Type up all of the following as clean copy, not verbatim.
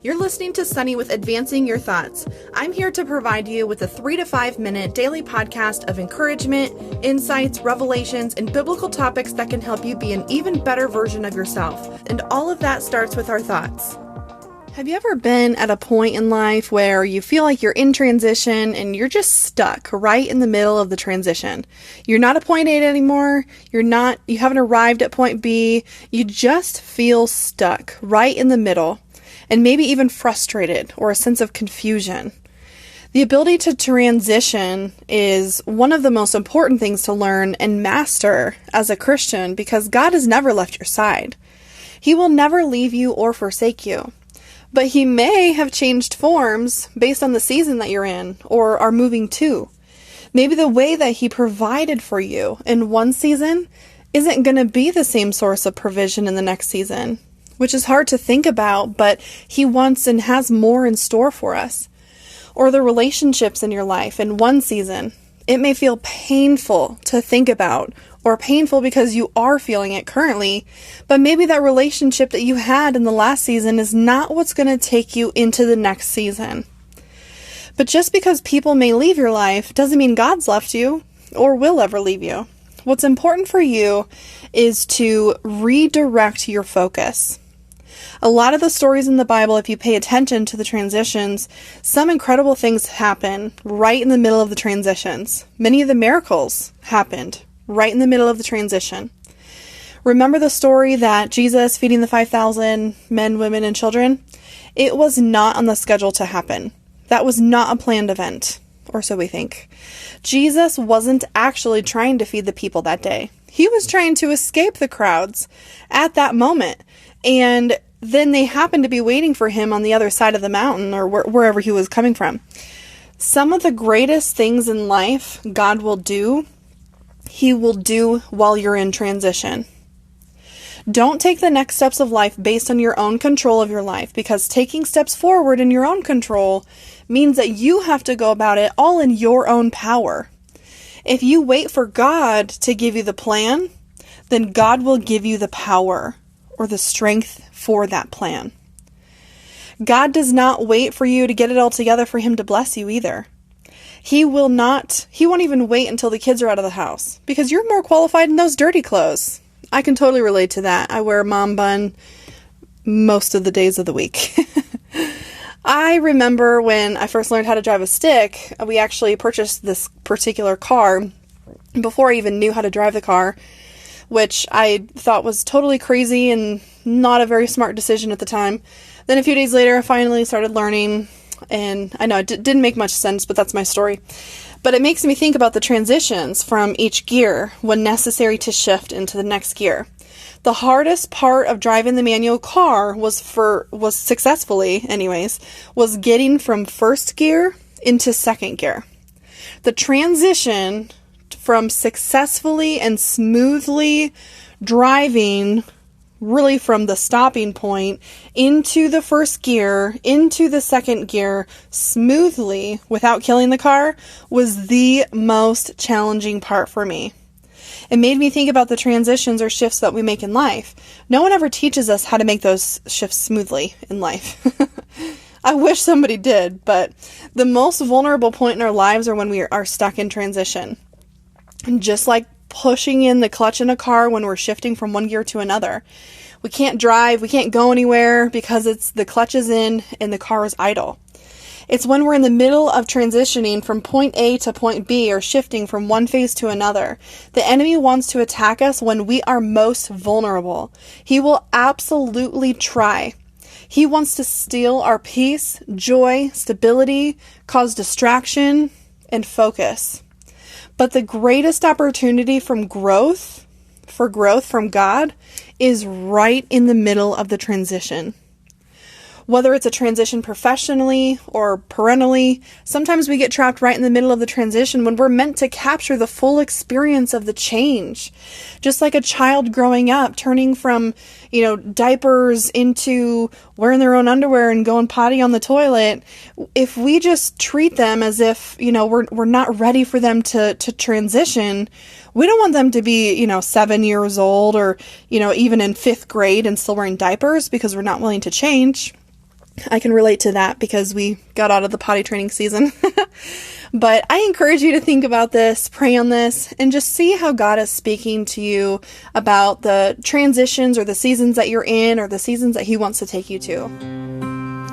You're listening to Sunny with Advancing Your Thoughts. I'm here to provide you with a 3 to 5 minute daily podcast of encouragement, insights, revelations, and biblical topics that can help you be an even better version of yourself. And all of that starts with our thoughts. Have you ever been at a point in life where you feel like you're in transition and you're just stuck right in the middle of the transition? You're not at point A anymore. You haven't arrived at point B. You just feel stuck right in the middle. And maybe even frustrated or a sense of confusion. The ability to transition is one of the most important things to learn and master as a Christian because God has never left your side. He will never leave you or forsake you. But He may have changed forms based on the season that you're in or are moving to. Maybe the way that He provided for you in one season isn't going to be the same source of provision in the next season. Which is hard to think about, but He wants and has more in store for us. Or the relationships in your life in one season. It may feel painful to think about, or painful because you are feeling it currently, but maybe that relationship that you had in the last season is not what's going to take you into the next season. But just because people may leave your life doesn't mean God's left you, or will ever leave you. What's important for you is to redirect your focus. A lot of the stories in the Bible, if you pay attention to the transitions, some incredible things happen right in the middle of the transitions. Many of the miracles happened right in the middle of the transition. Remember the story that Jesus feeding the 5,000 men, women, and children? It was not on the schedule to happen. That was not a planned event, or so we think. Jesus wasn't actually trying to feed the people that day. He was trying to escape the crowds at that moment. And then they happened to be waiting for Him on the other side of the mountain or wherever He was coming from. Some of the greatest things in life God will do, He will do while you're in transition. Don't take the next steps of life based on your own control of your life, because taking steps forward in your own control means that you have to go about it all in your own power. If you wait for God to give you the plan, then God will give you the power or the strength for that plan. God does not wait for you to get it all together for Him to bless you either. He won't even wait until the kids are out of the house, because you're more qualified in those dirty clothes. I can totally relate to that. I wear a mom bun most of the days of the week. I remember when I first learned how to drive a stick, we actually purchased this particular car before I even knew how to drive the car, which I thought was totally crazy and not a very smart decision at the time. Then a few days later, I finally started learning, and I know it didn't make much sense, but that's my story. But it makes me think about the transitions from each gear when necessary to shift into the next gear. The hardest part of driving the manual car was getting from first gear into second gear. The transition from successfully and smoothly driving really from the stopping point into the first gear, into the second gear, smoothly without killing the car was the most challenging part for me. It made me think about the transitions or shifts that we make in life. No one ever teaches us how to make those shifts smoothly in life. I wish somebody did, but the most vulnerable point in our lives are when we are stuck in transition. And just like pushing in the clutch in a car when we're shifting from one gear to another. We can't drive, we can't go anywhere because the clutch is in and the car is idle. It's when we're in the middle of transitioning from point A to point B or shifting from one phase to another. The enemy wants to attack us when we are most vulnerable. He will absolutely try. He wants to steal our peace, joy, stability, cause distraction, and focus. But the greatest opportunity for growth from God is right in the middle of the transition. Whether it's a transition professionally or parentally, sometimes we get trapped right in the middle of the transition when we're meant to capture the full experience of the change. Just like a child growing up, turning from, diapers into wearing their own underwear and going potty on the toilet. If we just treat them as if, we're not ready for them to transition, we don't want them to be, 7 years old or, even in 5th grade and still wearing diapers because we're not willing to change. I can relate to that because we got out of the potty training season. But I encourage you to think about this, pray on this, and just see how God is speaking to you about the transitions or the seasons that you're in or the seasons that He wants to take you to.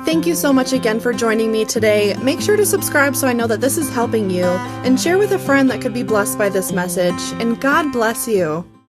Thank you so much again for joining me today. Make sure to subscribe so I know that this is helping you, and share with a friend that could be blessed by this message. And God bless you.